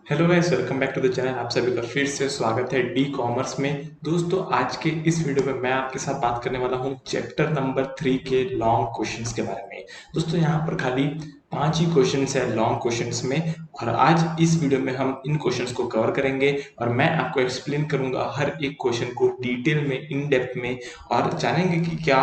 Hello guys, welcome back to the channel. आप सभी का फिर से स्वागत है डी कॉमर्स में। दोस्तों, आज के इस वीडियो में मैं आपके साथ बात करने वाला हूं चैप्टर नंबर 3 के लॉन्ग क्वेश्चंस के बारे में। दोस्तों, यहां पर खाली 5 ही क्वेश्चंस है लॉन्ग क्वेश्चंस में, और आज इस वीडियो में हम इन क्वेश्चंस को कवर करेंगे और मैं आपको एक्सप्लेन करूंगा हर एक क्वेश्चन को डिटेल में, इन डेप्थ में, और जानेंगे कि क्या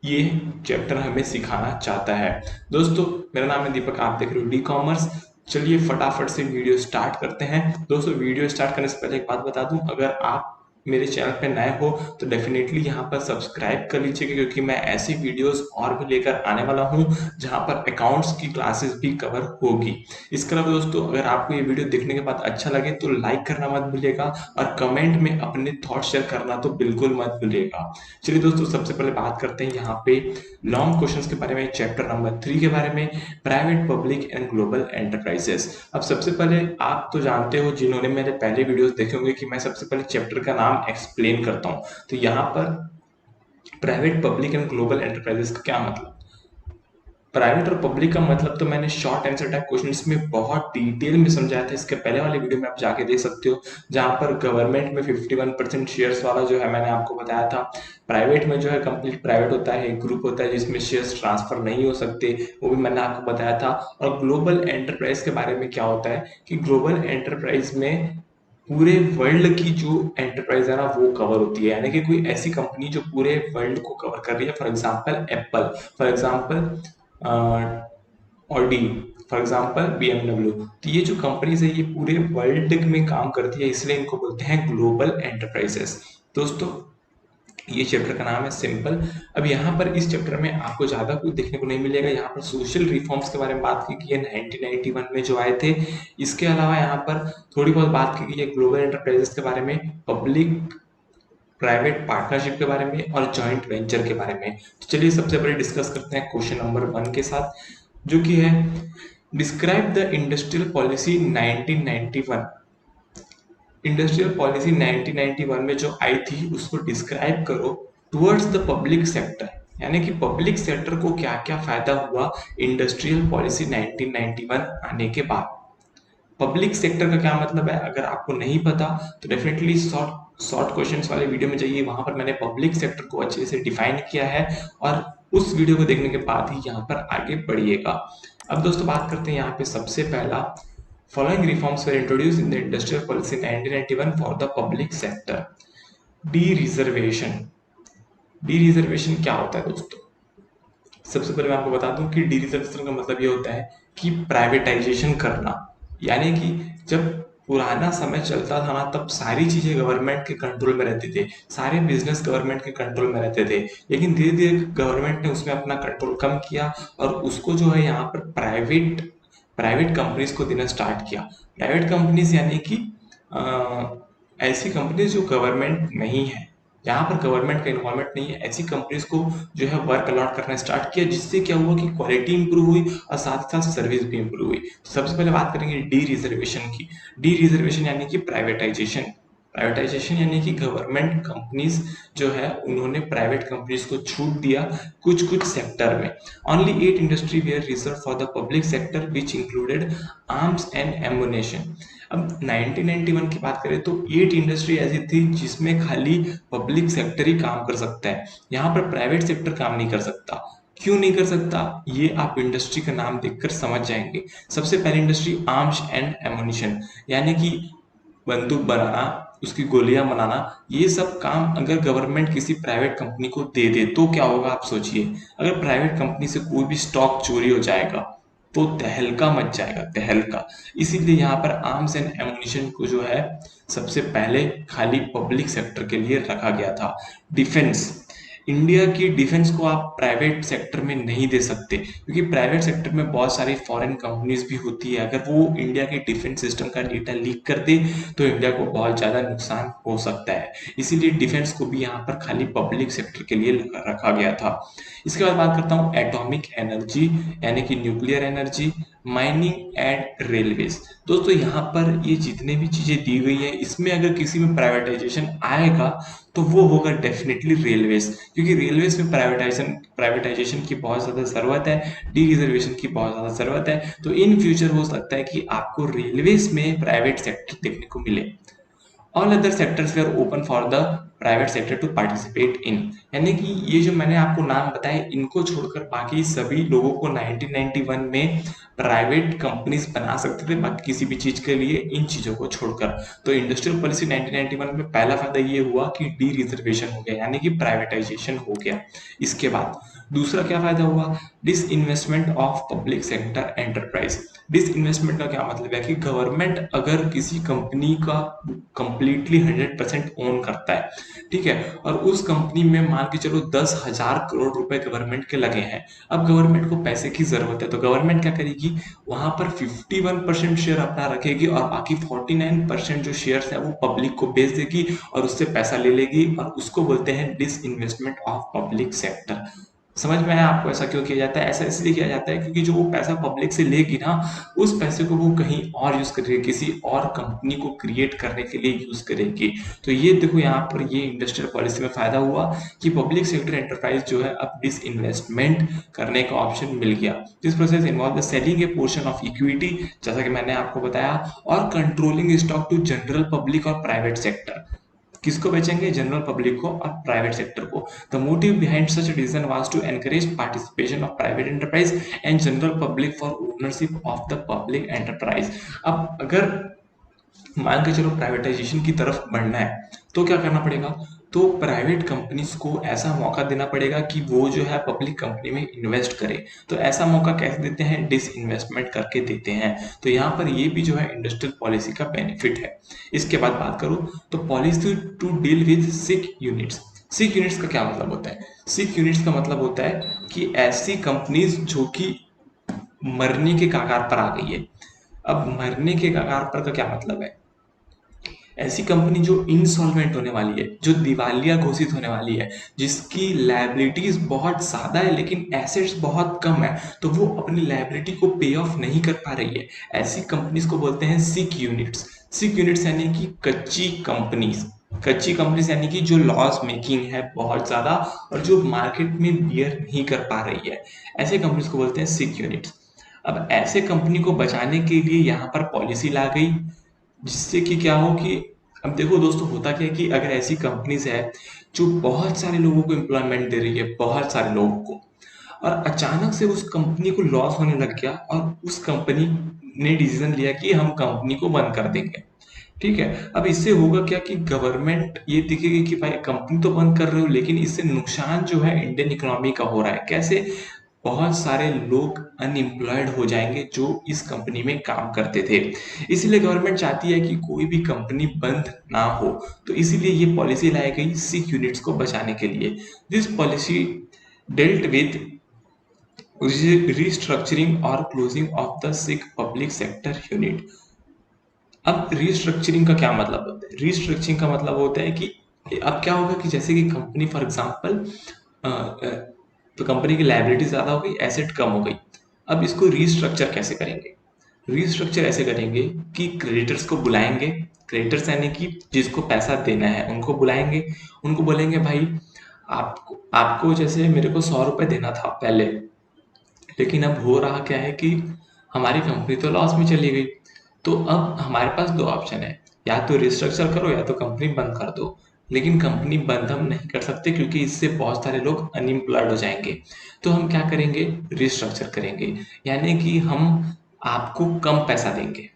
ये चैप्टर हमें सिखाना चाहता है। दोस्तों, मेरा नाम है दीपक, आप देख रहे हो डी कॉमर्स। चलिए फटाफट से वीडियो स्टार्ट करते हैं। दोस्तों, वीडियो स्टार्ट करने से पहले एक बात बता दूं, अगर आप मेरे चैनल पे नए हो तो डेफिनेटली यहाँ पर सब्सक्राइब कर लीजिएगा, क्योंकि मैं ऐसी वीडियोस और भी लेकर आने वाला हूँ जहाँ पर अकाउंट्स की क्लासेस भी कवर होगी। इसके अलावा दोस्तों, अगर आपको ये वीडियो देखने के बाद अच्छा लगे तो लाइक करना मत भूलिएगा और कमेंट में अपने थॉट शेयर करना तो बिल्कुल मत भूलिएगा। चलिए दोस्तों, सबसे पहले बात करते हैं यहाँ पे लॉन्ग क्वेश्चंस के बारे में, चैप्टर नंबर 3 के बारे में, private, public and global enterprises. अब सबसे पहले आप तो जानते हो, जिन्होंने मेरे पहले वीडियोस देखे होंगे, कि मैं सबसे पहले चैप्टर का नाम एक्सप्लेन करता हूँ। तो यहाँ पर private, public and global enterprises का क्या मतलब। प्राइवेट और पब्लिक का मतलब तो मैंने शॉर्ट आंसर टाइप क्वेश्चंस में बहुत डिटेल में समझाया था। इसके पहले वाले वीडियो में आप जाके देख सकते हो, जहां पर गवर्नमेंट में 51% शेयर्स वाला जो है मैंने आपको बताया था। प्राइवेट में जो है कंप्लीट प्राइवेट होता है, एक ग्रुप होता है जिसमें शेयर्स ट्रांसफर नहीं हो सकते, वो भी मैंने आपको बताया था। और ग्लोबल एंटरप्राइज के बारे में क्या होता है कि ग्लोबल एंटरप्राइज में पूरे वर्ल्ड की जो एंटरप्राइज है ना, वो कवर होती है। यानी कि कोई ऐसी कंपनी जो पूरे वर्ल्ड को कवर कर रही है, for example Apple, for example Audi, for example BMW. तो ये जो कंपनीज है ये पूरे वर्ल्ड में काम करती है, इसलिए इनको बोलते हैं ग्लोबल एंटरप्राइजेस। दोस्तों, ये चैप्टर का नाम है सिंपल। अब यहाँ पर इस चैप्टर में आपको ज्यादा कुछ देखने को नहीं मिलेगा। यहाँ पर सोशल रिफॉर्म्स के बारे में बात की गई है 1991 में जो आए थे। इसके अलावा यहाँ पर थोड़ी बहुत बात की गई है ग्लोबल एंटरप्राइजेस के बारे में, पब्लिक प्राइवेट पार्टनरशिप के बारे में और जॉइंट वेंचर के बारे में। तो चलिए सबसे पहले डिस्कस करते हैं क्वेश्चन नंबर 1 के साथ, जो कि है describe the industrial policy 1991। Industrial policy 1991 में जो आई थी उसको डिस्क्राइब करो टुवर्ड्स द पब्लिक सेक्टर। यानी कि पब्लिक सेक्टर को क्या क्या फायदा हुआ इंडस्ट्रियल पॉलिसी 1991 आने के बाद। पब्लिक सेक्टर का क्या मतलब है, अगर आपको नहीं पता तो डेफिनेटली शॉर्ट शॉर्ट क्वेश्चंस वाले वीडियो में जाइए, वहां पर मैंने पब्लिक सेक्टर को अच्छे से डिफाइन किया है, और उस वीडियो को देखने के बाद ही यहाँ पर आगे बढ़िएगा। अब दोस्तों, बात करते हैं यहाँ पे सबसे पहला, following reforms were introduce in the industrial policy 1991 for the public sector. D reservation. D reservation क्या होता है दोस्तों? सबसे पहले मैं आपको बता दूं कि डी रिजर्वेशन का मतलब ये होता है कि प्राइवेटाइजेशन करना। यानी कि जब पुराना समय चलता था ना, तब सारी चीजें गवर्नमेंट के कंट्रोल में रहती थी, सारे बिजनेस गवर्नमेंट के कंट्रोल में रहते थे। लेकिन धीरे धीरे गवर्नमेंट ने उसमें अपना कंट्रोल कम किया और उसको जो है यहाँ पर प्राइवेट प्राइवेट कंपनीज को देना स्टार्ट किया। प्राइवेट कंपनीज यानी कि ऐसी कंपनीज जो गवर्नमेंट नहीं है, जहाँ पर गवर्नमेंट का इन्वॉल्वमेंट नहीं है, ऐसी कंपनीज को जो है वर्क अलॉट करना स्टार्ट किया, जिससे क्या हुआ कि क्वालिटी इंप्रूव हुई और साथ साथ सर्विस भी इंप्रूव हुई। तो सबसे पहले बात करेंगे डी रिजर्वेशन की। डी रिजर्वेशन यानी कि प्राइवेटाइजेशन। प्राइवेटाइजेशन यानी कि गवर्नमेंट कंपनीज जो है उन्होंने प्राइवेट कंपनीज को छूट दिया कुछ कुछ सेक्टर में। Only 8 industry were reserve for the public sector which included arms and ammunition. अब 1991 की बात करें तो 8 इंडस्ट्री ऐसी थी जिसमें खाली पब्लिक सेक्टर ही काम कर सकता है, यहाँ पर प्राइवेट सेक्टर काम नहीं कर सकता। क्यों नहीं कर सकता, ये आप इंडस्ट्री का नाम देखकर समझ जाएंगे। सबसे पहली इंडस्ट्री आर्म्स एंड एम्युनिशन, यानी कि बंदूक बनाना, उसकी गोलियां बनाना, ये सब काम अगर गवर्नमेंट किसी प्राइवेट कंपनी को दे दे तो क्या होगा आप सोचिए। अगर प्राइवेट कंपनी से कोई भी स्टॉक चोरी हो जाएगा तो तहलका मच जाएगा, तहलका। इसीलिए यहाँ पर आर्म्स एंड एमुनिशन को जो है सबसे पहले खाली पब्लिक सेक्टर के लिए रखा गया था। डिफेंस, इंडिया की डिफेंस को आप प्राइवेट सेक्टर में नहीं दे सकते, क्योंकि प्राइवेट सेक्टर में बहुत सारी फॉरेन कंपनीज भी होती है। अगर वो इंडिया के डिफेंस सिस्टम का डेटा लीक कर दे तो इंडिया को बहुत ज्यादा नुकसान हो सकता है। इसीलिए डिफेंस को भी यहाँ पर खाली पब्लिक सेक्टर के लिए रखा गया था। इसके बाद बात करता हूँ एटॉमिक एनर्जी, यानी कि nuclear energy, mining and railways. दोस्तों यहाँ पर ये जितने भी चीजें दी गई है, इसमें अगर किसी में प्राइवेटाइजेशन आएगा तो वो होगा डेफिनेटली रेलवेज, क्योंकि रेलवेज में प्राइवेटाइजेशन प्राइवेटाइजेशन की बहुत ज्यादा जरूरत है, डी रिजर्वेशन की बहुत ज्यादा जरूरत है। तो इन फ्यूचर हो सकता है कि आपको रेलवेज में प्राइवेट सेक्टर देखने को मिले। All other sectors were open for the private sector to participate in, यानी कि ये जो मैंने आपको नाम बताए इनको छोड़कर बाकी सभी लोगों को 1991 में प्राइवेट कंपनीज बना सकते थे, बाकी किसी भी चीज के लिए इन चीजों को छोड़कर। तो इंडस्ट्रियल पॉलिसी 1991 में पहला फायदा ये हुआ कि डी रिजर्वेशन हो गया, यानी कि प्राइवेटाइजेशन हो गया। इसके बाद दूसरा क्या फायदा हुआ, disinvestment of public sector enterprise. Disinvestment का क्या मतलब है कि गवर्नमेंट अगर किसी कंपनी का कंप्लीटली 100% ओन करता है, ठीक है, और उस कंपनी में मान के चलो 10,000 करोड़ रुपए गवर्नमेंट के लगे हैं, अब गवर्नमेंट को पैसे की जरूरत है, तो गवर्नमेंट क्या करेगी, वहां पर 51% शेयर अपना रखेगी और बाकी 49% जो शेयर्स है वो पब्लिक को बेच देगी और उससे पैसा ले लेगी, और उसको बोलते हैं disinvestment of public sector. समझ में आया आपको ऐसा क्यों किया जाता है? ऐसा इसलिए किया जाता है क्योंकि जो वो पैसा पब्लिक से लेगी ना, उस पैसे को वो कहीं और यूज करेगी, किसी और कंपनी को क्रिएट करने के लिए यूज करेगी। तो ये देखो यहाँ पर ये इंडस्ट्रियल पॉलिसी में फायदा हुआ कि पब्लिक सेक्टर एंटरप्राइज जो है अब डिस इन्वेस्टमेंट करने का ऑप्शन मिल गया। This process involve the selling a portion of equity, जैसा कि मैंने आपको बताया, और controlling stock to general public और प्राइवेट सेक्टर। किसको बेचेंगे, जनरल पब्लिक को और प्राइवेट सेक्टर को। The motive behind such decision was to encourage participation of private enterprise and general public for ownership of the public enterprise. अब अगर मान के चलो प्राइवेटाइजेशन की तरफ बढ़ना है तो क्या करना पड़ेगा, तो प्राइवेट कंपनीज को ऐसा मौका देना पड़ेगा कि वो जो है पब्लिक कंपनी में इन्वेस्ट करे। तो ऐसा मौका कैसे देते हैं, डिस इन्वेस्टमेंट करके देते हैं। तो यहाँ पर ये भी जो है इंडस्ट्रियल पॉलिसी का बेनिफिट है। इसके बाद बात करूं तो policy to deal with sick units. Sick units का क्या मतलब होता है, सिक यूनिट्स का मतलब होता है कि ऐसी कंपनीज जो कि मरने के कगार पर आ गई है। अब मरने के कगार पर का क्या मतलब है, ऐसी कंपनी जो इंसॉल्वेंट होने वाली है, जो दिवालिया घोषित होने वाली है, जिसकी लायबिलिटीज बहुत ज्यादा है लेकिन एसेट्स बहुत कम है, तो वो अपनी लायबिलिटी को पे ऑफ नहीं कर पा रही है, ऐसी कंपनीज को बोलते हैं सिक यूनिट्स। सिक यूनिट्स यानी कि कच्ची कंपनीज, कच्ची कंपनीज यानी कि जो लॉस मेकिंग है बहुत ज्यादा और जो मार्केट में बियर नहीं कर पा रही है, ऐसे कंपनीज को बोलते हैं सिक यूनिट्स। अब ऐसे कंपनी को बचाने के लिए यहाँ पर पॉलिसी ला गई, जिससे कि क्या हो कि अब देखो दोस्तों होता क्या है कि अगर ऐसी कंपनीज है जो बहुत सारे लोगों को एम्प्लॉयमेंट दे रही है, बहुत सारे लोगों को, और अचानक से उस कंपनी को लॉस होने लग गया और उस कंपनी ने डिसीजन लिया कि हम कंपनी को बंद कर देंगे, ठीक है। अब इससे होगा क्या कि गवर्नमेंट ये दिखेगी कि भाई कंपनी तो बंद कर रहे हो लेकिन इससे नुकसान जो है इंडियन इकोनॉमी का हो रहा है। कैसे, बहुत सारे लोग अनएम्प्लॉयड हो जाएंगे जो इस कंपनी में काम करते थे। इसीलिए गवर्नमेंट चाहती है कि कोई भी कंपनी बंद ना हो, तो इसीलिए ये पॉलिसी लाई गई सिक यूनिट्स को बचाने के लिए। This policy dealt with restructuring और closing of the sick public sector unit. अब रिस्ट्रक्चरिंग का क्या मतलब होता है, रिस्ट्रक्चरिंग का मतलब होता है कि अब क्या होगा कि जैसे कि कंपनी फॉर एग्जांपल तो कंपनी की लायबिलिटी ज्यादा हो गई, एसेट कम हो गई। अब इसको रीस्ट्रक्चर कैसे करेंगे, रीस्ट्रक्चर ऐसे करेंगे कि क्रेडिटर्स को बुलाएंगे, क्रेडिटर्स यानी कि जिसको पैसा देना है उनको बुलाएंगे, उनको बोलेंगे भाई आपको आपको जैसे मेरे को 100 रुपए देना था पहले, लेकिन अब हो रहा क्या है कि हमारी कंपनी तो लॉस में चली गई, तो अब हमारे पास दो ऑप्शन है, या तो रिस्ट्रक्चर करो या तो कंपनी बंद कर दो। लेकिन कंपनी बंद हम नहीं कर सकते क्योंकि इससे बहुत सारे लोग अनएम्प्लॉयड हो जाएंगे। तो हम क्या करेंगे, रिस्ट्रक्चर करेंगे, यानी कि हम आपको कम पैसा देंगे।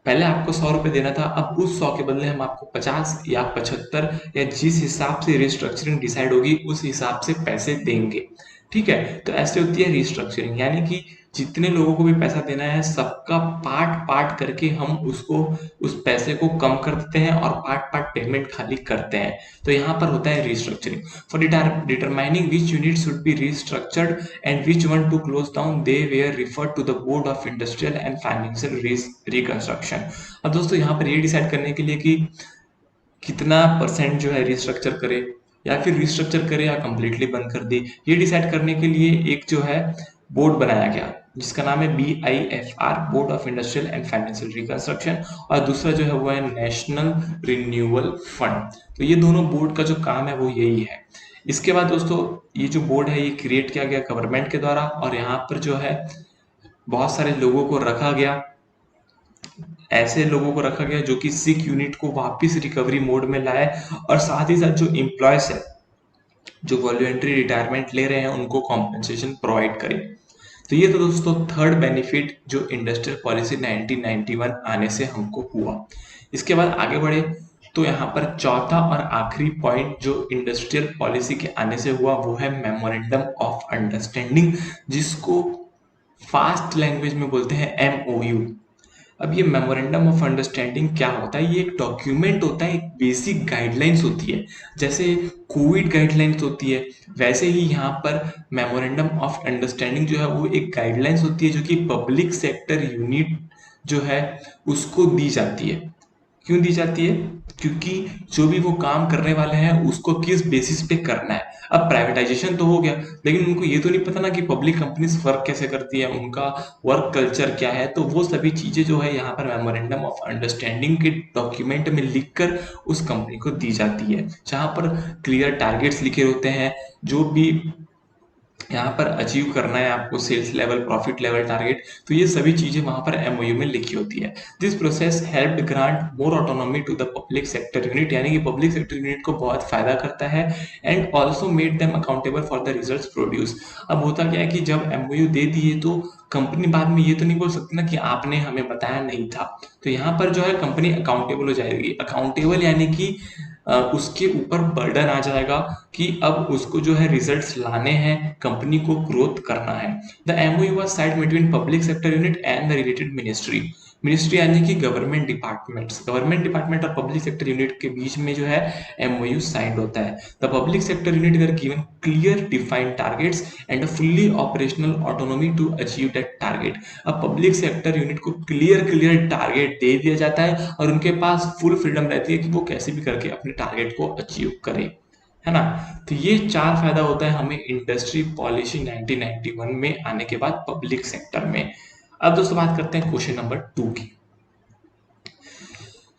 पहले आपको 100 रुपए देना था, अब उस 100 के बदले हम आपको 50 या 75 या जिस हिसाब से रिस्ट्रक्चरिंग डिसाइड होगी उस हिसाब से पैसे देंगे, ठीक है। तो ऐसे होती है रिस्ट्रक्चरिंग, यानी कि जितने लोगों को भी पैसा देना है सबका पार्ट पार्ट करके हम उसको उस पैसे को कम कर देते हैं और पार्ट पार्ट पेमेंट खाली करते हैं। तो यहाँ पर होता है restructuring. For determining which unit should be restructured and which one to close down they were referred to the board of industrial and financial reconstruction. अब दोस्तों यहाँ पर ये डिसाइड करने के लिए कि कितना परसेंट जो है रिस्ट्रक्चर करे या फिर रिस्ट्रक्चर करे या कंप्लीटली बंद कर दे, ये डिसाइड करने के लिए एक जो है बोर्ड बनाया गया जिसका नाम है BIFR, board of industrial and financial reconstruction, और दूसरा जो है वो है नेशनल रिन्यूअल फंड। तो ये दोनों बोर्ड का जो काम है वो यही है। इसके बाद दोस्तों ये जो बोर्ड है ये क्रिएट किया गया गवर्नमेंट के द्वारा, और यहाँ पर जो है बहुत सारे लोगों को रखा गया, ऐसे लोगों को रखा गया जो कि सिक यूनिट को वापस रिकवरी मोड में लाए, और साथ ही साथ जो एम्प्लॉयज है जो वॉलंटरी रिटायरमेंट ले रहे हैं उनको कॉम्पेंसेशन प्रोवाइड करें। तो ये तो दोस्तों थर्ड बेनिफिट जो इंडस्ट्रियल पॉलिसी 1991 आने से हमको हुआ। इसके बाद आगे बढ़े तो यहाँ पर चौथा और आखिरी पॉइंट जो इंडस्ट्रियल पॉलिसी के आने से हुआ वो है मेमोरेंडम ऑफ अंडरस्टैंडिंग, जिसको फास्ट लैंग्वेज में बोलते हैं MOU। अब ये मेमोरेंडम ऑफ अंडरस्टैंडिंग क्या होता है? ये एक डॉक्यूमेंट होता है, एक बेसिक गाइडलाइंस होती है। जैसे कोविड गाइडलाइंस होती है वैसे ही यहाँ पर मेमोरेंडम ऑफ अंडरस्टैंडिंग जो है वो एक गाइडलाइंस होती है जो कि पब्लिक सेक्टर यूनिट जो है उसको दी जाती है। क्यों दी जाती है? क्योंकि जो भी वो काम करने वाले हैं उसको किस बेसिस पे करना है। अब प्राइवेटाइजेशन तो हो गया, लेकिन उनको ये तो नहीं पता ना कि पब्लिक कंपनीज वर्क कैसे करती है, उनका वर्क कल्चर क्या है। तो वो सभी चीजें जो है यहाँ पर मेमोरेंडम ऑफ अंडरस्टैंडिंग के डॉक्यूमेंट में लिखकर उस कंपनी को दी जाती है, जहाँ पर क्लियर टारगेट्स लिखे होते हैं, जो भी यहाँ पर अचीव करना है आपको, sales level, profit level, target, तो ये सभी चीजें वहां पर MOU में लिखी होती है। This process helped grant more autonomy to the public sector unit, यानी कि पब्लिक सेक्टर यूनिट को बहुत फायदा करता है, and also made them accountable for the results produce. अब होता क्या है कि जब MOU दे दिए तो कंपनी बाद में ये तो नहीं बोल सकती ना कि आपने हमें बताया नहीं था। तो यहाँ पर जो है कंपनी अकाउंटेबल हो जाएगी। अकाउंटेबल यानी कि उसके ऊपर बर्डन आ जाएगा कि अब उसको जो है रिजल्ट्स लाने हैं, कंपनी को ग्रोथ करना है। The MOU was signed between public sector unit and the related ministry. Ministry यानी कि गवर्नमेंट डिपार्टमेंट्स, गवर्नमेंट डिपार्टमेंट और पब्लिक सेक्टर यूनिट के बीच में जो है MOU साइंड होता है। The public sector unit are given clear defined targets and a fully operational autonomy to achieve that target. अब पब्लिक सेक्टर यूनिट को क्लियर टारगेट दे दिया जाता है और उनके पास फुल फ्रीडम रहती है कि वो कैसे भी करके अपने टारगेट को अचीव करे, है ना। तो ये चार फायदा होता है हमें इंडस्ट्री पॉलिसी 1991 में आने के बाद पब्लिक सेक्टर में। अब दोस्तों बात करते हैं क्वेश्चन नंबर 2 की।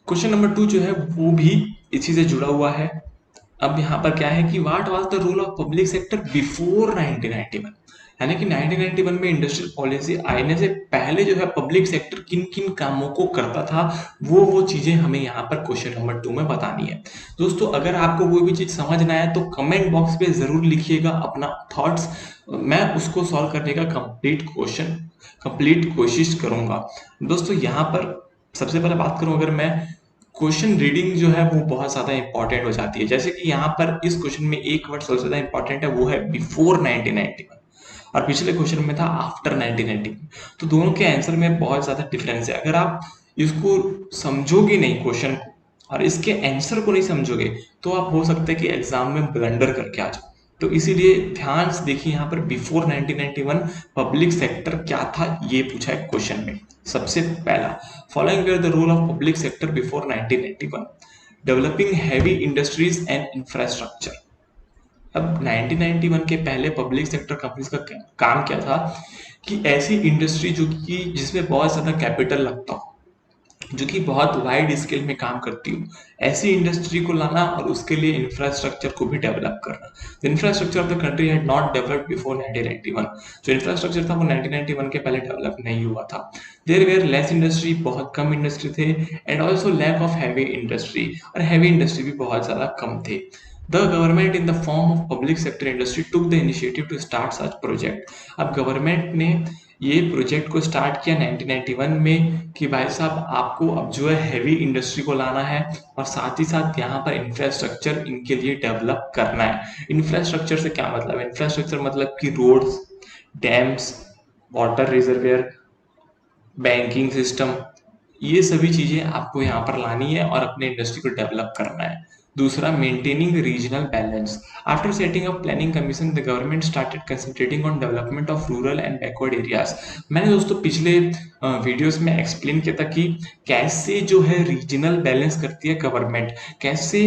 क्वेश्चन नंबर 2 जो है वो भी इसी से जुड़ा हुआ है। अब यहाँ पर क्या है कि what was the role of public sector before 1991, यानी कि 1991 में इंडस्ट्रियल पॉलिसी आने से पहले जो है पब्लिक सेक्टर किन किन कामों को करता था, वो चीजें हमें यहाँ पर क्वेश्चन नंबर 2 में बतानी है। दोस्तों अगर आपको कोई भी चीज समझ ना आए तो कमेंट बॉक्स पे जरूर लिखिएगा अपना थॉट्स, मैं उसको सॉल्व करने का कंप्लीट कोशिश करूंगा। दोस्तों यहाँ पर सबसे पहले बात करूं अगर मैं, क्वेश्चन रीडिंग जो है वो बहुत ज्यादा इंपॉर्टेंट हो जाती है। जैसे कि यहाँ पर इस क्वेश्चन में एक वर्ड सबसे ज्यादा इंपॉर्टेंट है, वो है बिफोर 1991, और पिछले क्वेश्चन में था आफ्टर 1991। तो दोनों के आंसर में बहुत ज्यादा डिफरेंस है। अगर आप इसको समझोगे नहीं क्वेश्चन को और इसके आंसर को नहीं समझोगे तो आप हो सकता है कि एग्जाम में ब्लंडर करके आ जाओ। तो इसीलिए ध्यान से देखिए, यहाँ पर बिफोर 1991 पब्लिक सेक्टर क्या था ये पूछा है क्वेश्चन में। सबसे पहला, following the role of public sector before 1991, developing heavy industries and infrastructure. अब 1991 के पहले पब्लिक सेक्टर कंपनीज का काम क्या था कि ऐसी इंडस्ट्री जो कि जिसमें बहुत ज्यादा कैपिटल लगता हो, जो कि बहुत वाइड स्केल में काम करती हो, ऐसी इंडस्ट्री को लाना और उसके लिए इंफ्रास्ट्रक्चर को भी डेवलप करना। The infrastructure of the country had not developed before 1991। जो इंफ्रास्ट्रक्चर था वो 1991 के पहले डेवलप नहीं हुआ था। देयर वेयर लेस इंडस्ट्री, बहुत कम इंडस्ट्री थे, and also lack of heavy industry, और हैवी इंडस्ट्री भी बहुत ज्यादा कम थे। The government in the form of public sector industry took the initiative to start such project। अब गवर्नमेंट ने ये प्रोजेक्ट को स्टार्ट किया 1991 में कि भाई साहब आपको अब जो है हैवी इंडस्ट्री को लाना है और साथ ही साथ यहाँ पर इंफ्रास्ट्रक्चर इनके लिए डेवलप करना है। इंफ्रास्ट्रक्चर से क्या मतलब है? इंफ्रास्ट्रक्चर मतलब कि roads, dams, water reservoir, banking system, ये सभी चीजें आपको यहाँ पर लानी है और अपने इंडस्ट्री को डेवलप करना है। दूसरा, maintaining regional balance. After setting up planning commission the government started concentrating on development of rural and backward areas. मैंने दोस्तों पिछले वीडियोस में एक्सप्लेन किया था कि कैसे जो है रीजनल बैलेंस करती है गवर्नमेंट, कैसे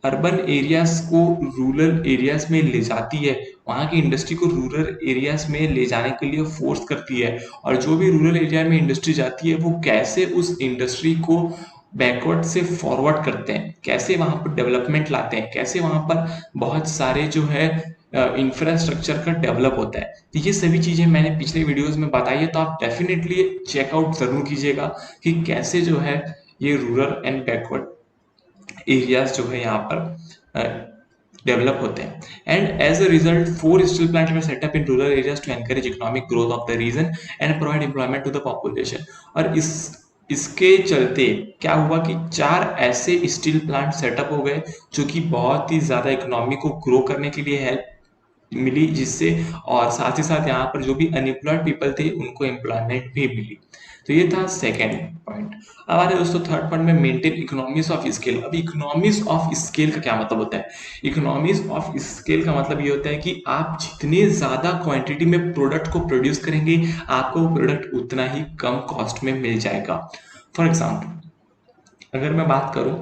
अर्बन एरियाज को रूरल एरियाज में ले जाती है वहाँ की इंडस्ट्री को रूरल एरियाज में ले जाने के लिए फोर्स करती है, और जो भी रूरल एरिया में इंडस्ट्री जाती है वो कैसे उस इंडस्ट्री को बैकवर्ड से फॉरवर्ड करते हैं, कैसे वहाँ पर डेवलपमेंट लाते हैं, कैसे वहाँ पर बहुत सारे जो है इंफ्रास्ट्रक्चर का डेवलप होता है। तो ये सभी चीज़ें मैंने पिछले वीडियोस में बताई है, तो आप डेफिनेटली चेकआउट ज़रूर कीजिएगा कि कैसे जो है ये रूरल एंड बैकवर्ड एरियाज जो है यहाँ पर डेवलप होते हैं। And as a result 4 steel plant were set up in rural areas to encourage economic growth of the region and provide employment to the population. और इसके चलते क्या हुआ कि 4 ऐसे स्टील प्लांट सेटअप हो गए जो कि बहुत ही ज्यादा इकोनॉमी को ग्रो करने के लिए हेल्प मिली, जिससे और साथ ही साथ यहाँ पर जो भी अनएम्प्लॉयड पीपल थे उनको एम्प्लॉयमेंट भी मिली। तो ये था सेकेंड पॉइंट। अब आ रहे दोस्तों थर्ड पॉइंट में, मेंटेन इकोनॉमीज ऑफ स्केल। अब इकोनॉमीज ऑफ स्केल का क्या मतलब होता है? इकोनॉमीज ऑफ स्केल का मतलब ये होता है कि आप जितने ज्यादा क्वांटिटी में प्रोडक्ट को प्रोड्यूस करेंगे आपको वो प्रोडक्ट उतना ही कम कॉस्ट में मिल जाएगा। फॉर एग्जाम्पल अगर मैं बात करूं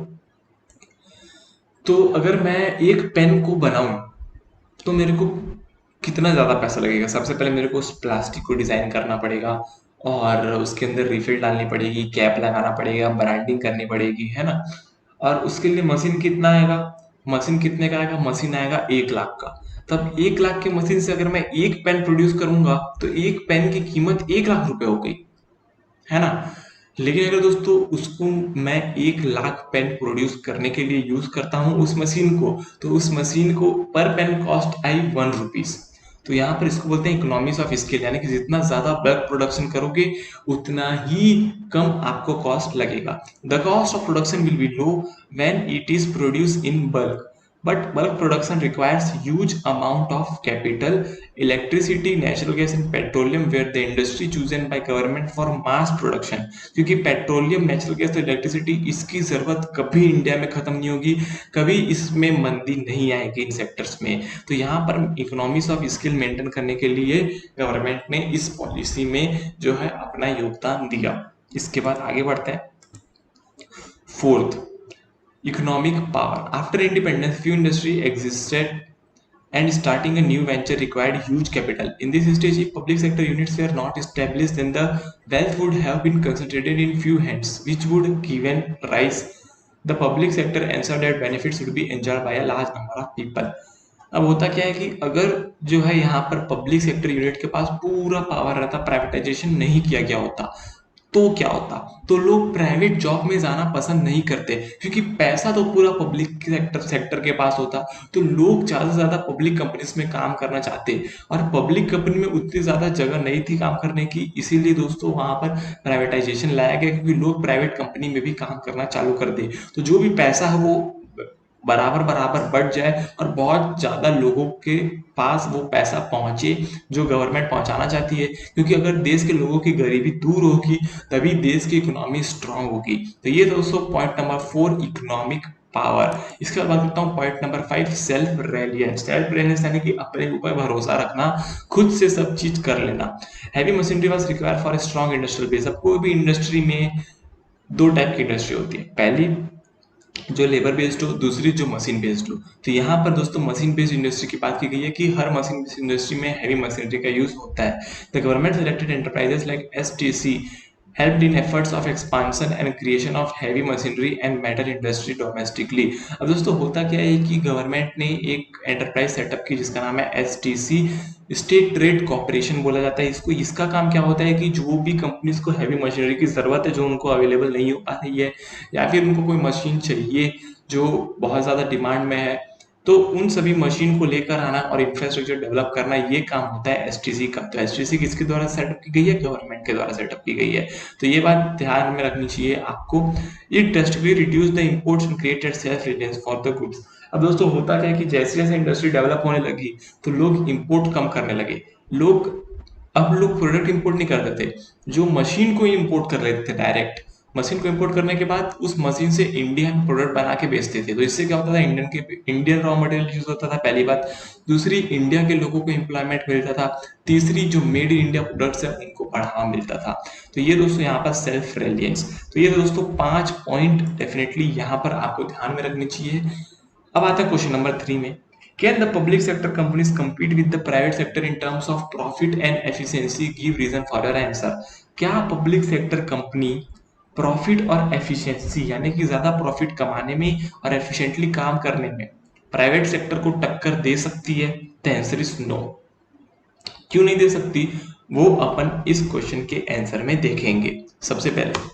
तो अगर मैं एक पेन को बनाऊं तो मेरे को कितना ज़्यादा पैसा लगेगा? सबसे पहले मेरे को उस प्लास्टिक को डिज़ाइन करना पड़ेगा और उसके अंदर रिफिल डालनी पड़ेगी, कैप लगाना पड़ेगा, ब्रांडिंग करनी पड़ेगी, है ना? और उसके लिए मशीन कितना आएगा? मशीन कितने का आएगा? मशीन आएगा 1 लाख का। तब 1 लाख की मशीन से अगर मैं एक पेन प्रोड्यूस करूंगा तो एक पेन की कीमत 1 लाख रुपए हो गई, है ना? लेकिन अगर दोस्तों उसको मैं 1 लाख पेन प्रोड्यूस करने के लिए यूज करता हूँ उस मशीन को, तो उस मशीन को पर पेन कॉस्ट आई 1 रुपीज। तो यहाँ पर इसको बोलते हैं इकोनॉमीज ऑफ स्केल, यानी कि जितना ज्यादा बल्क प्रोडक्शन करोगे उतना ही कम आपको कॉस्ट लगेगा। The cost of production will be low when it is produce in bulk, but bulk production requires huge amount of capital, electricity, natural gas and petroleum, where the industry chosen by government for mass production। क्योंकि petroleum, natural gas, electricity, इसकी जरूरत कभी India में खत्म नहीं होगी, कभी इसमें मंदी नहीं आएगी इन सेक्टर्स में। तो यहाँ पर इकोनॉमीज ऑफ स्किल मेंटेन करने के लिए गवर्नमेंट ने इस पॉलिसी में जो है अपना योगदान दिया। इसके बाद आगे बढ़ते हैं। Fourth, economic power. After independence, few industry existed and starting a new venture required huge capital. In this stage, if public sector units were not established, then the wealth would have been concentrated in few hands, which would given rise. The public sector ensured that benefits would be enjoyed by a large number of people. अब होता क्या है कि अगर जो है यहाँ पर पब्लिक सेक्टर यूनिट के पास पूरा पावर रहता, प्राइवेटाइजेशन नहीं किया गया होता, तो क्या होता? तो लोग प्राइवेट जॉब में जाना पसंद नहीं करते, क्योंकि पैसा तो पूरा पब्लिक सेक्टर के पास होता। तो लोग ज्यादा से ज्यादा पब्लिक कंपनीज में काम करना चाहते, और पब्लिक कंपनी में उतनी ज्यादा जगह नहीं थी काम करने की, इसीलिए दोस्तों वहां पर प्राइवेटाइजेशन लाया गया, क्योंकि लोग प्राइवेट कंपनी में भी काम करना चालू कर दे, तो जो भी पैसा है वो बराबर बराबर बढ़ जाए और बहुत ज्यादा लोगों के पास वो पैसा पहुंचे जो गवर्नमेंट पहुंचाना चाहती है। क्योंकि अगर देश के लोगों की गरीबी दूर होगी तभी देश की इकोनॉमी स्ट्रांग होगी। तो ये दोस्तों पॉइंट नंबर 4, इकोनॉमिक पावर। इसके बाद बात करता हूँ पॉइंट नंबर 5, सेल्फ रेलियंस। सेल्फ रेलियंस यानी कि अपने ऊपर भरोसा रखना, खुद से सब चीज कर लेना। Heavy machinery was required for a strong industrial base. अब कोई भी इंडस्ट्री में 2 टाइप की इंडस्ट्री होती है, पहली जो लेबर बेस्ड हो, दूसरी जो मशीन बेस्ड हो। तो यहाँ पर दोस्तों मशीन बेस्ड इंडस्ट्री की बात की गई है कि हर मशीन बेस्ड इंडस्ट्री में हैवी मशीनरी का यूज होता है। The government selected enterprises like STC helped in efforts of expansion and creation of heavy machinery and metal industry domestically। अब दोस्तों होता क्या है कि गवर्नमेंट ने एक एंटरप्राइज सेटअप की जिसका नाम है एसटीसी, स्टेट ट्रेड कॉर्पोरेशन बोला जाता है इसको। इसका काम क्या होता है कि जो भी कंपनीज को हैवी मशीनरी की जरूरत है, जो उनको अवेलेबल नहीं हो पा रही है, या फिर उनको कोई मशीन चाहिए जो बहुत ज्यादा डिमांड में है, तो उन सभी मशीन को लेकर आना और इंफ्रास्ट्रक्चर डेवलप करना, ये काम होता है एसटीसी का। तो एसटीसी किसके द्वारा सेटअप की गई है? गवर्नमेंट के द्वारा सेटअप की गई है। तो ये बात ध्यान में रखनी चाहिए आपको। It drastically reduce the imports and created self reliance for the goods. अब दोस्तों होता क्या है कि जैसे जैसे इंडस्ट्री डेवलप होने लगी तो लोग इंपोर्ट कम करने लगे। अब लोग प्रोडक्ट इंपोर्ट नहीं करते थे, जो मशीन को इंपोर्ट कर लेते थे डायरेक्ट। मशीन को इंपोर्ट करने के बाद उस मशीन से इंडिया में प्रोडक्ट बना के बेचते थे। तो इससे क्या होता था? इंडियन रॉ मटेरियल यूज होता था, पहली बात। दूसरी, इंडिया के लोगों को एम्प्लॉयमेंट मिलता था। तीसरी, जो मेड इन इंडिया प्रोडक्ट्स है उनको बढ़ावा मिलता था। तो ये दोस्तों यहाँ पर सेल्फ रिलायंस। तो ये दोस्तों 5 पॉइंट डेफिनेटली यहाँ पर आपको ध्यान में रखने चाहिए। अब आता है क्वेश्चन नंबर 3 में Can the public sector companies compete with the private sector in terms of profit and efficiency? Give reason for your answer. क्या पब्लिक सेक्टर कंपनी प्रॉफिट और एफिशिएंसी यानी कि ज्यादा प्रॉफिट कमाने में और एफिशिएंटली काम करने में प्राइवेट सेक्टर को टक्कर दे सकती है? The answer is no. क्यों नहीं दे सकती, वो अपन इस क्वेश्चन के आंसर में देखेंगे। सबसे पहले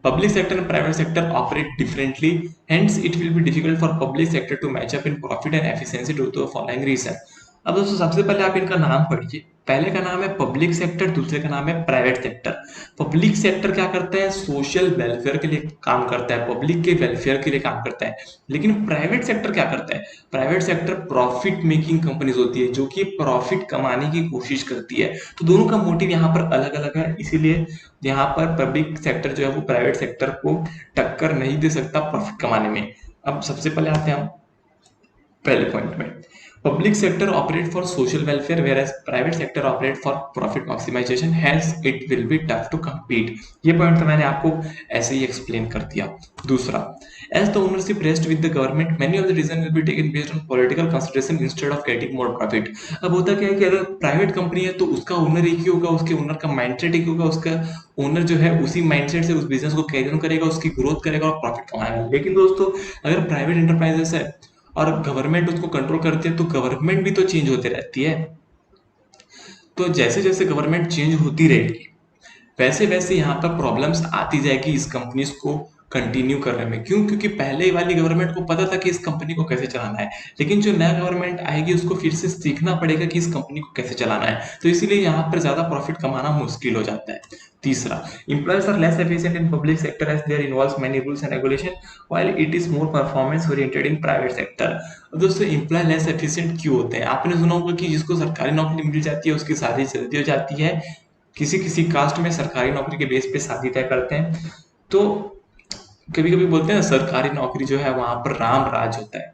public sector and private sector operate differently, hence it will be difficult for public sector to match up in profit and efficiency due to the following reason. अब दोस्तों सबसे पहले आप इनका नाम पढ़िए। पहले का नाम है पब्लिक सेक्टर, दूसरे का नाम है प्राइवेट सेक्टर। पब्लिक सेक्टर क्या करता है? सोशल वेलफेयर के लिए काम करता है, पब्लिक के वेलफेयर के लिए काम करता है। लेकिन प्राइवेट सेक्टर क्या करता है? Private sector profit making companies होती है जो कि प्रॉफिट कमाने की कोशिश करती है। तो दोनों का मोटिव यहाँ पर अलग अलग है, इसीलिए यहाँ पर पब्लिक सेक्टर जो है वो प्राइवेट सेक्टर को टक्कर नहीं दे सकता प्रॉफिट कमाने में। अब सबसे पहले आते हैं हम पहले पॉइंट में। Public sector operate for social welfare whereas private sector operate for profit maximisation, hence it will be tough to compete। ये पॉइंट तो मैंने आपको ऐसे ही एक्सप्लेन कर दिया। दूसरा, as the ownership rest with the government many of the decision will be taken based on political consideration instead of getting more profit. अब होता क्या है कि अगर प्राइवेट कंपनी है तो उसका ओनर एक ही होगा, उसके ओनर का माइंडसेट एक होगा, उसका ओनर जो है उसी माइंडसेट से उस बिजनेस को कैरी ऑन करेगा, उसकी ग्रोथ करेगा और प्रॉफिट कमाएगा। लेकिन दोस्तों अगर प्राइवेट एंटरप्राइजेस है और गवर्नमेंट उसको कंट्रोल करती है तो गवर्नमेंट भी तो चेंज होती रहती है। तो जैसे जैसे गवर्नमेंट चेंज होती रहेगी वैसे वैसे यहाँ पर प्रॉब्लम्स आती जाएगी इस कंपनीज को कंटिन्यू करने में। क्यों? क्योंकि पहले वाली गवर्नमेंट को पता था कि इस कंपनी को कैसे चलाना है, लेकिन जो नया गवर्नमेंट आएगी उसको फिर से सीखना पड़ेगा कि इस कंपनी को कैसे चलाना है। तो इसीलिए यहाँ पर ज्यादा प्रॉफिट कमाना मुश्किल हो जाता है। तीसरा, employees are less efficient in public sector as there involves many rules and regulation while it is more performance oriented in private sector। दोस्तों एम्प्लॉय लेस एफिशिएंट क्यों होते हैं? आपने सुना होगा कि जिसको सरकारी नौकरी मिल जाती है उसकी शादी जल्दी हो जाती है, किसी किसी कास्ट में सरकारी नौकरी के बेस पे शादी तय करते हैं। तो कभी कभी बोलते हैं ना सरकारी नौकरी जो है वहां पर राम राज होता है।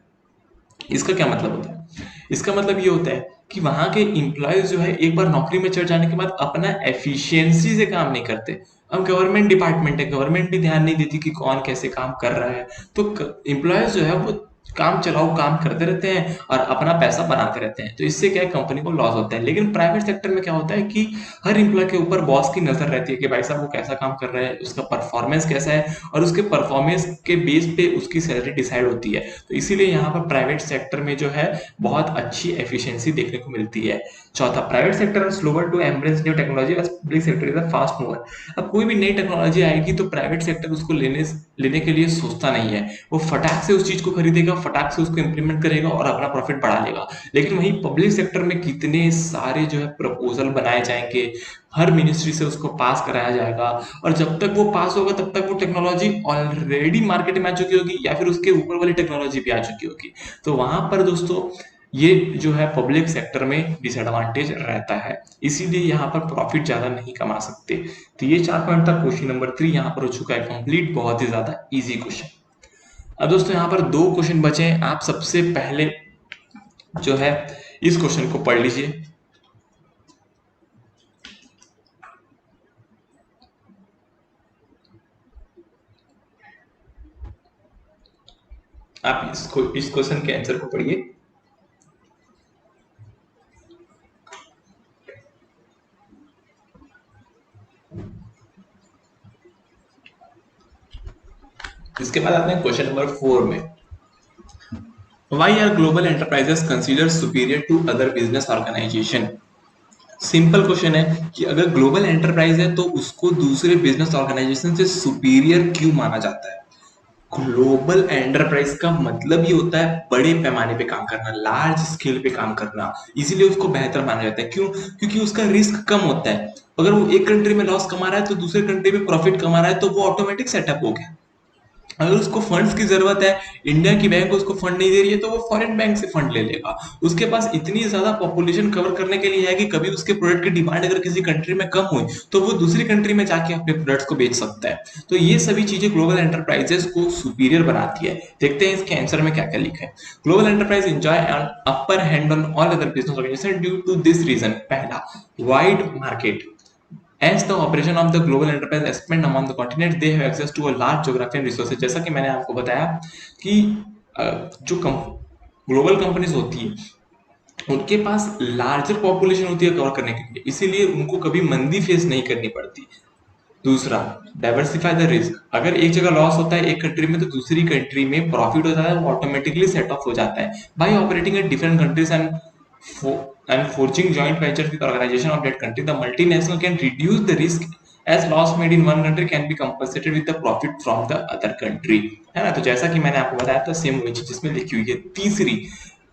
इसका क्या मतलब होता है? इसका मतलब ये होता है कि वहां के एम्प्लॉयज जो है एक बार नौकरी में चढ़ जाने के बाद अपना एफिशिएंसी से काम नहीं करते। अब गवर्नमेंट डिपार्टमेंट है, गवर्नमेंट भी ध्यान नहीं देती कि कौन कैसे काम कर रहा है, तो एम्प्लॉयज जो है वो काम चलाओ काम करते रहते हैं और अपना पैसा बनाते रहते हैं। तो इससे क्या है, कंपनी को लॉस होता है। लेकिन प्राइवेट सेक्टर में क्या होता है कि हर एम्प्लॉय के ऊपर बॉस की नजर रहती है कि भाई साहब वो कैसा काम कर रहा है, उसका परफॉर्मेंस कैसा है, और उसके परफॉर्मेंस के बेस पे उसकी सैलरी डिसाइड होती है। तो इसीलिए यहाँ पर प्राइवेट सेक्टर में जो है बहुत अच्छी एफिशिएंसी देखने को मिलती है। चौथा, प्राइवेट सेक्टर है slower to embrace new technology as public sector is a fast mover. अब कोई भी नई टेक्नोलॉजी आएगी तो प्राइवेट सेक्टर उसको लेने के लिए सोचता नहीं है, वो फटाक से उस चीज को खरीदेगा, फटाक से उसको इंप्लीमेंट करेगा और अपना प्रॉफिट बढ़ा लेगा। लेकिन वहीं पब्लिक सेक्टर में कितने सारे जो है प्रपोजल बनाए जाएंगे, हर मिनिस्ट्री से उसको पास कराया जाएगा, और जब तक वो पास होगा तब तक वो टेक्नोलॉजी ऑलरेडी मार्केट में आ चुकी होगी या फिर उसके ऊपर वाली टेक्नोलॉजी भी आ चुकी होगी। तो वहां पर दोस्तों ये जो है पब्लिक सेक्टर में डिसएडवांटेज रहता है, इसीलिए यहाँ पर प्रॉफिट ज्यादा नहीं कमा सकते। तो ये 4 पॉइंट था। क्वेश्चन नंबर 3 यहाँ पर हो चुका है कंप्लीट, बहुत ही ज्यादा इजी क्वेश्चन। अब दोस्तों यहाँ पर 2 क्वेश्चन बचे हैं। आप सबसे पहले जो है इस क्वेश्चन को पढ़ लीजिए। आप इस क्वेश्चन के आंसर को पढ़िए। इसके बाद आते हैं क्वेश्चन नंबर 4 में। Why are global enterprises considered superior to other business organization? Simple question है कि अगर ग्लोबल एंटरप्राइज है तो उसको दूसरे बिजनेस ऑर्गेनाइजेशन से सुपीरियर क्यों माना जाता है? ग्लोबल एंटरप्राइज का मतलब ये होता है बड़े पैमाने पे काम करना, लार्ज स्केल पे काम करना, इसीलिए उसको बेहतर माना जाता है। क्यों? क्योंकि उसका रिस्क कम होता है। अगर वो एक कंट्री में लॉस कमा रहा है तो दूसरे कंट्री में प्रॉफिट कमा रहा है, तो वो ऑटोमेटिक सेटअप हो गया। अगर उसको फंड्स की जरूरत है, इंडिया की बैंक उसको फंड नहीं दे रही है, तो वो फॉरेन बैंक से फंड ले लेगा। उसके पास इतनी ज्यादा पॉपुलेशन कवर करने के लिए है कि कभी उसके प्रोडक्ट की डिमांड अगर किसी कंट्री में कम हुई तो वो दूसरी कंट्री में जाके अपने प्रोडक्ट्स को बेच सकता है। तो ये सभी चीजें ग्लोबल एंटरप्राइजेस को सुपीरियर बनाती है। देखते हैं इसके आंसर में क्या क्या लिखा है। Global enterprise enjoy an upper hand on all other business organisation due to this reason. पहला, wide market. As the operation of the global enterprise expand among the continents, they have access to a large geography and resources। जैसा कि मैंने आपको बताया कि जो global companies होती है उनके पास लार्जर पॉपुलेशन होती है कवर करने के लिए, इसीलिए उनको कभी मंदी फेस नहीं करनी पड़ती। दूसरा, डाइवर्सिफाई द रिस्क। अगर एक जगह लॉस होता है एक कंट्री में तो दूसरी कंट्री में प्रॉफिट होता है, वो ऑटोमेटिकली सेट ऑफ हो जाता है। Bye operating in different countries and forging joint ventures with organization of that country, the multinational can reduce the risk as loss made in one country can be compensated with the profit from the other country, है ना। तो जैसा कि मैंने आपको बताया था same वही चीज इसमें लिखी हुई है। तीसरी,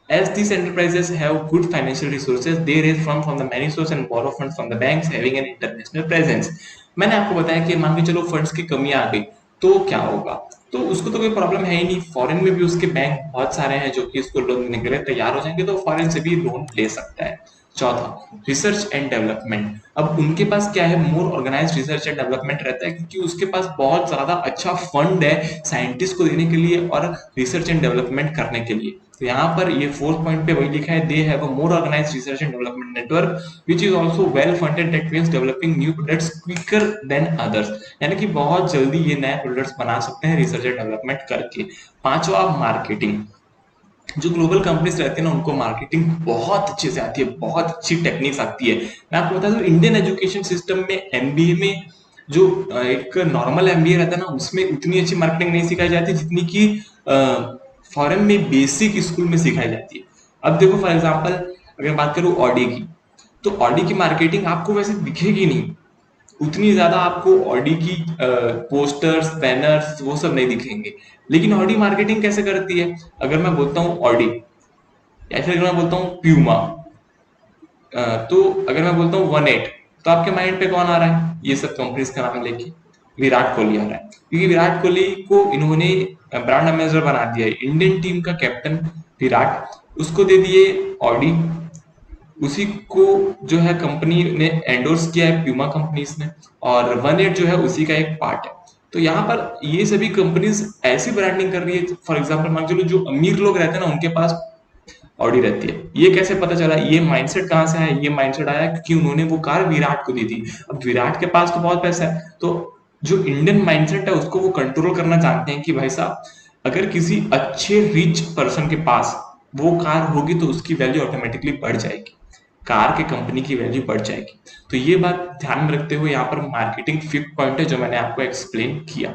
as these enterprises have good financial resources, they raise funds from the many sources and borrow funds from the banks having an international presence। मैंने आपको बताया कि मान के चलो फंड्स की कमी आ गई तो क्या होगा, तो उसको तो कोई प्रॉब्लम है ही नहीं, फॉरेन में भी उसके बैंक बहुत सारे हैं जो कि इसको लोन देने के लिए तैयार हो जाएंगे, तो फॉरेन से भी लोन ले सकता है। चौथा, रिसर्च एंड डेवलपमेंट। अब उनके पास क्या है, मोर ऑर्गेनाइज्ड रिसर्च एंड डेवलपमेंट रहता है क्योंकि उसके पास बहुत ज्यादा अच्छा फंड है साइंटिस्ट को देने के लिए और रिसर्च एंड डेवलपमेंट करने के लिए। तो यहाँ पर ये फोर्थ पॉइंट पे वही लिखा है, they have a more organised research and development network which is also well funded that means developing new products quicker than others. यानी कि बहुत जल्दी ये नए प्रोडक्ट्स बना सकते हैं रिसर्च एंड डेवलपमेंट करके। पांचवा, मार्केटिंग। जो ग्लोबल कंपनीज रहती है ना उनको मार्केटिंग बहुत अच्छे से आती है, बहुत अच्छी टेक्निक्स आती है। मैं आपको बता दूं इंडियन एजुकेशन सिस्टम में एमबीए में जो एक नॉर्मल एमबीए रहता है ना उसमें उतनी अच्छी मार्केटिंग नहीं सिखाई जाती जितनी कि फॉरेन में बेसिक स्कूल में सिखाई जाती है। अब देखो फॉर एग्जांपल अगर बात करूं ऑडी की, तो ऑडी की मार्केटिंग आपको वैसे दिखेगी नहीं, उतनी ज्यादा आपको ऑडी की पोस्टर्स बैनर्स वो सब नहीं दिखेंगे, लेकिन ऑडी मार्केटिंग कैसे करती है। अगर मैं बोलता हूँ ऑडी या फिर अगर मैं बोलता हूँ प्यूमा, तो अगर मैं बोलता हूँ 18 तो आपके माइंड पे कौन आ रहा है, ये सब कंपनीज का नाम लेके विराट कोहली आ रहा है, क्योंकि विराट कोहली को इन्होंने ब्रांड एम्बेसडर बना दिया है। इंडियन टीम का कैप्टन विराट, उसको दे दिए ऑडी, उसी को जो है कंपनी ने एंडोर्स किया है प्यूमा कंपनीज ने, और 18 जो है उसी का एक पार्ट है। तो यहाँ पर ये सभी कंपनीज ऐसी ब्रांडिंग कर रही है, फॉर एग्जांपल मान चलो जो अमीर लोग रहते हैं ना उनके पास ऑडी रहती है। ये कैसे पता चला, ये माइंडसेट कहाँ से आया, ये माइंडसेट आया क्योंकि उन्होंने वो कार विराट को दी थी। अब विराट के पास तो बहुत पैसा है, तो जो इंडियन माइंडसेट है उसको वो कंट्रोल करना जानते हैं कि भाई साहब अगर किसी अच्छे रिच पर्सन के पास वो कार होगी तो उसकी वैल्यू ऑटोमेटिकली बढ़ जाएगी, कार के कंपनी की वैल्यू बढ़ जाएगी। तो ये बात ध्यान में रखते हुए यहाँ पर मार्केटिंग फिफ्थ पॉइंट है जो मैंने आपको एक्सप्लेन किया।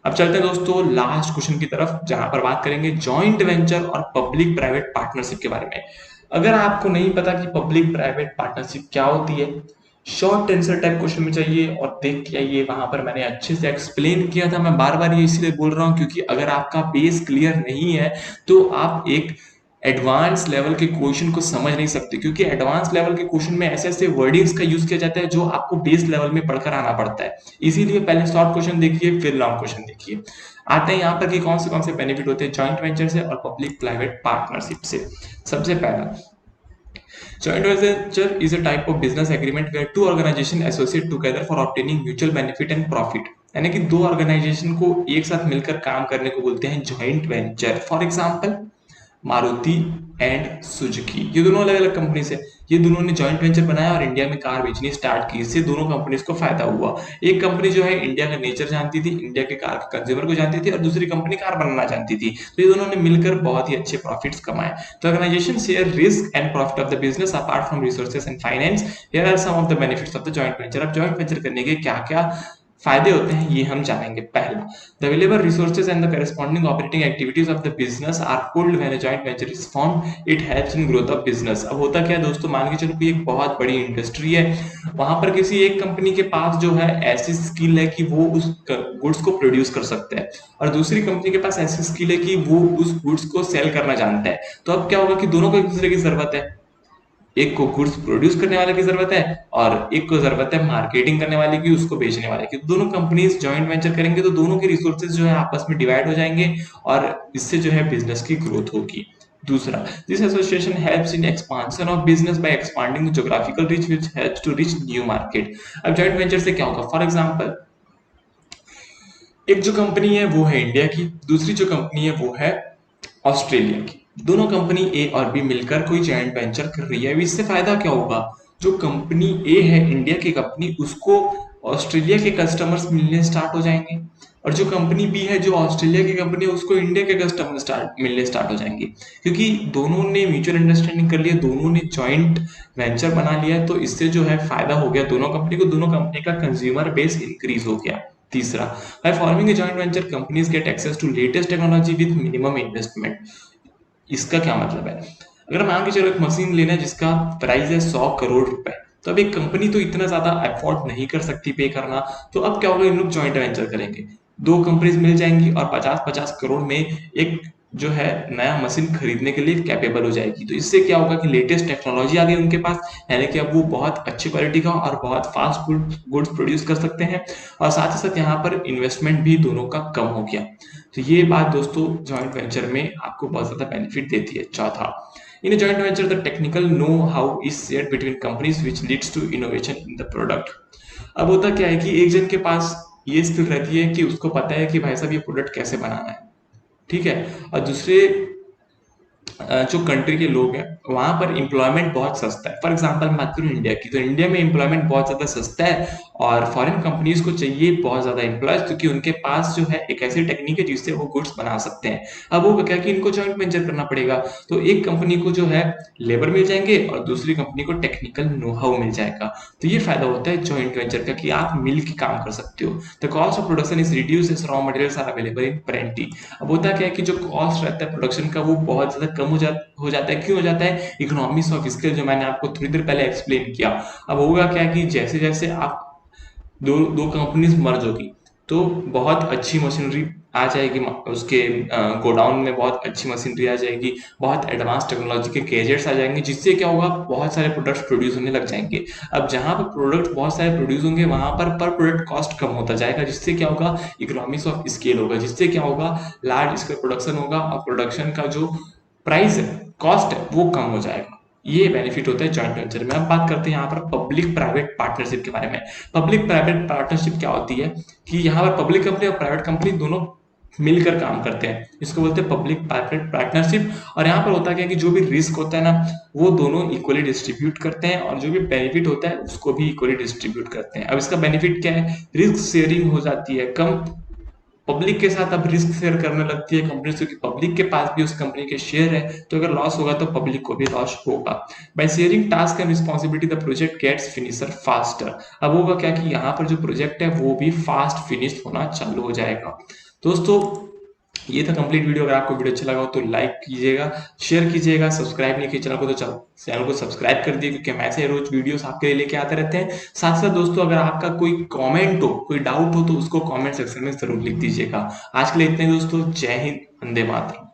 अब चलते हैं दोस्तों लास्ट क्वेश्चन की तरफ जहां पर बात करेंगे जॉइंट वेंचर और पब्लिक प्राइवेट पार्टनरशिप के बारे में। अगर आपको नहीं पता कि पब्लिक प्राइवेट पार्टनरशिप क्या होती है, शॉर्ट आंसर टाइप क्वेश्चन में चाहिए और देख के आइए, वहां पर मैंने अच्छे से एक्सप्लेन किया था। मैं बार बार ये इसलिए बोल रहा हूँ क्योंकि अगर आपका बेस क्लियर नहीं है तो आप एक एडवांस लेवल के क्वेश्चन को समझ नहीं सकते, क्योंकि एडवांस लेवल के क्वेश्चन में ऐसे ऐसे वर्डिंग्स का यूज किया जाता है जो आपको बेस लेवल में पढ़कर आना पड़ता है। इसीलिए पहले शॉर्ट क्वेश्चन देखिए फिर लॉन्ग क्वेश्चन देखिए। आते हैं यहाँ पर कि कौन से बेनिफिट होते हैं जॉइंट वेंचर से और पब्लिक प्राइवेट पार्टनरशिप से। सबसे पहला, joint venture is a type of business agreement where two organizations associate together for obtaining mutual benefit and profit। यानी कि दो ऑर्गेनाइजेशन को एक साथ मिलकर काम करने को बोलते हैं joint venture. For example Maruti and Suzuki, ये दोनों अलग अलग कंपनी से, ये दोनों ने जॉइंट वेंचर बनाया और इंडिया में कार बेचनी स्टार्ट की। इससे दोनों कंपनीज को फायदा हुआ। एक कंपनी जो है इंडिया का नेचर जानती थी, इंडिया के कार के कंज्यूमर को जानती थी, और दूसरी कंपनी कार बनाना जानती थी, तो ये दोनों ने मिलकर बहुत ही अच्छे प्रॉफिट्स कमाए। तो organisation share risk and profit of the business apart from resources and finance. Here are some of the benefits of the joint venture. अब जॉइंट वेंचर करने के क्या क्या फायदे होते हैं ये हम जानेंगे। पहला, the available resources and the corresponding operating activities of the business are pooled when a joint venture is formed, it helps in growth of business. अब होता क्या है दोस्तों, मान के चलो कि एक बहुत बड़ी इंडस्ट्री है, वहां पर किसी एक कंपनी के पास जो है ऐसी स्किल है कि वो उस गुड्स को प्रोड्यूस कर सकते हैं, और दूसरी कंपनी के पास ऐसी स्किल है कि वो उस गुड्स को सेल करना जानता है। तो अब क्या होगा कि दोनों को एक दूसरे की जरूरत है, एक को गुड्स प्रोड्यूस करने वाले की जरूरत है और एक को जरूरत है मार्केटिंग करने वाले की, उसको बेचने वाले की। दोनों कंपनीज जॉइंट वेंचर करेंगे तो दोनों के रिसोर्सेज जो है आपस में डिवाइड हो जाएंगे और इससे जो है बिजनेस की ग्रोथ होगी। दूसरा, this association helps in expansion of business by expanding the geographical reach which helps to reach new market. अब जॉइंट वेंचर से क्या होगा, फॉर एग्जांपल एक जो कंपनी है वो है इंडिया की, दूसरी जो कंपनी है वो है ऑस्ट्रेलिया की। दोनों कंपनी ए और बी मिलकर कोई जॉइंट वेंचर कर रही है। इससे फायदा क्या होगा, जो कंपनी ए है इंडिया की कंपनी, उसको ऑस्ट्रेलिया के कस्टमर्स मिलने स्टार्ट हो जाएंगे, और जो कंपनी बी है, जो ऑस्ट्रेलिया की कंपनी है, उसको इंडिया के कस्टमर मिलने स्टार्ट हो जाएंगे, क्योंकि दोनों ने म्यूचुअल अंडरस्टैंडिंग कर लिया, दोनों ने जॉइंट वेंचर बना लिया। तो इससे जो है फायदा हो गया दोनों कंपनी को, दोनों कंपनी का कंज्यूमर बेस इंक्रीज हो गया। तीसरा, by forming a joint venture companies get access to latest technology with minimum investment. इसका क्या मतलब है? अगर मान के चलो एक मशीन लेना है जिसका प्राइस है 100 करोड़ रुपए, तो अब एक कंपनी तो इतना ज्यादा अफोर्ड नहीं कर सकती पे करना, तो अब क्या होगा, इन लोग जॉइंट वेंचर करेंगे, दो कंपनीज मिल जाएंगी और 50-50 करोड़ में एक जो है नया मशीन खरीदने के लिए कैपेबल हो जाएगी। तो इससे क्या होगा कि लेटेस्ट टेक्नोलॉजी आ गई उनके पास, यानी कि अब वो बहुत अच्छी क्वालिटी का और बहुत फास्ट गुड्स प्रोड्यूस कर सकते हैं, और साथ ही साथ यहाँ पर इन्वेस्टमेंट भी दोनों का कम हो गया। तो ये बात दोस्तों जॉइंट वेंचर में आपको बहुत ज्यादा बेनिफिट देती है। चौथा, इन a joint venture the technical know how is shared between companies which leads to innovation in the product। अब होता क्या है कि एक जन के पास ये स्किल रहती है कि उसको पता है कि भाई साहब ये प्रोडक्ट कैसे बनाना है, ठीक है, और दूसरे जो कंट्री के लोग हैं वहां पर एम्प्लॉयमेंट बहुत सस्ता है। फॉर एग्जांपल मैं बात करूं इंडिया की, तो इंडिया में एम्प्लॉयमेंट बहुत ज्यादा सस्ता है, और फॉरेन कंपनीज को चाहिए बहुत ज्यादा एम्प्लॉयज, क्योंकि उनके पास जो है एक ऐसी टेक्निक है जिससे वो गुड्स बना सकते हैं। अब वो क्या कि इनको जॉइंट वेंचर करना पड़ेगा, तो एक कंपनी को जो है लेबर मिल जाएंगे और दूसरी कंपनी को टेक्निकल नो हाउ मिल जाएगा। तो ये फायदा होता है जॉइंट वेंचर का कि आप मिल के काम कर सकते हो। The cost of production is reduce as raw materials are available in plenty. अब होता क्या है कि जो कॉस्ट रहता है प्रोडक्शन का वो बहुत ज्यादा कम हो जाता है। क्यों हो जाता है? इकोनॉमिक्स ऑफ स्केल, जो मैंने आपको थोड़ी देर पहले एक्सप्लेन किया। अब होगा क्या कि जैसे जैसे आप दो दो कंपनीज मर्ज होगी तो बहुत अच्छी मशीनरी आ जाएगी, उसके गोडाउन में बहुत अच्छी मशीनरी आ जाएगी, बहुत एडवांस टेक्नोलॉजी के गैजेट्स आ जाएंगे, जिससे क्या होगा, बहुत सारे प्रोडक्ट्स प्रोड्यूस होने लग जाएंगे। अब जहां पर प्रोडक्ट बहुत सारे प्रोड्यूस होंगे वहां पर प्रोडक्ट कॉस्ट कम होता जाएगा, जिससे क्या होगा, इकोनॉमिक्स ऑफ स्केल होगा, जिससे क्या होगा, लार्ज स्केल प्रोडक्शन होगा और प्रोडक्शन का जो प्राइस है, कॉस्ट है, वो कम हो जाएगा। ये बेनिफिट होता है जॉइंट वेंचर में। अब बात करते हैं यहाँ पर पब्लिक प्राइवेट पार्टनरशिप के बारे में। पब्लिक प्राइवेट पार्टनरशिप क्या होती है कि यहाँ पर पब्लिक कंपनी और प्राइवेट कंपनी दोनों मिलकर काम करते हैं, इसको बोलते हैं पब्लिक प्राइवेट पार्टनरशिप। और यहाँ पर होता क्या है कि जो भी रिस्क होता है ना, वो दोनों इक्वली डिस्ट्रीब्यूट करते हैं, और जो भी बेनिफिट होता है उसको भी इक्वली डिस्ट्रीब्यूट करते हैं। अब इसका बेनिफिट क्या है? रिस्क शेयरिंग हो जाती है कम, पब्लिक के साथ अब रिस्क शेयर करने लगती है कंपनी, क्योंकि पब्लिक के पास भी उस कंपनी के शेयर है, तो अगर लॉस होगा तो पब्लिक को भी लॉस होगा। By sharing task and responsibility the project gets finished faster. अब होगा क्या कि यहाँ पर जो प्रोजेक्ट है वो भी फास्ट फिनिश होना चालू हो जाएगा। दोस्तों ये था कंप्लीट वीडियो। अगर आपको वीडियो अच्छा लगा हो तो लाइक कीजिएगा, शेयर कीजिएगा, सब्सक्राइब नहीं किया चैनल को तो चैनल को सब्सक्राइब कर दिए, क्योंकि हम ऐसे रोज वीडियोस आपके लिए लेके आते रहते हैं। साथ साथ दोस्तों अगर आपका कोई कमेंट हो, कोई डाउट हो, तो उसको कमेंट सेक्शन में जरूर लिख दीजिएगा। आज के लिए इतने दोस्तों, जय हिंद, वंदे मातरम।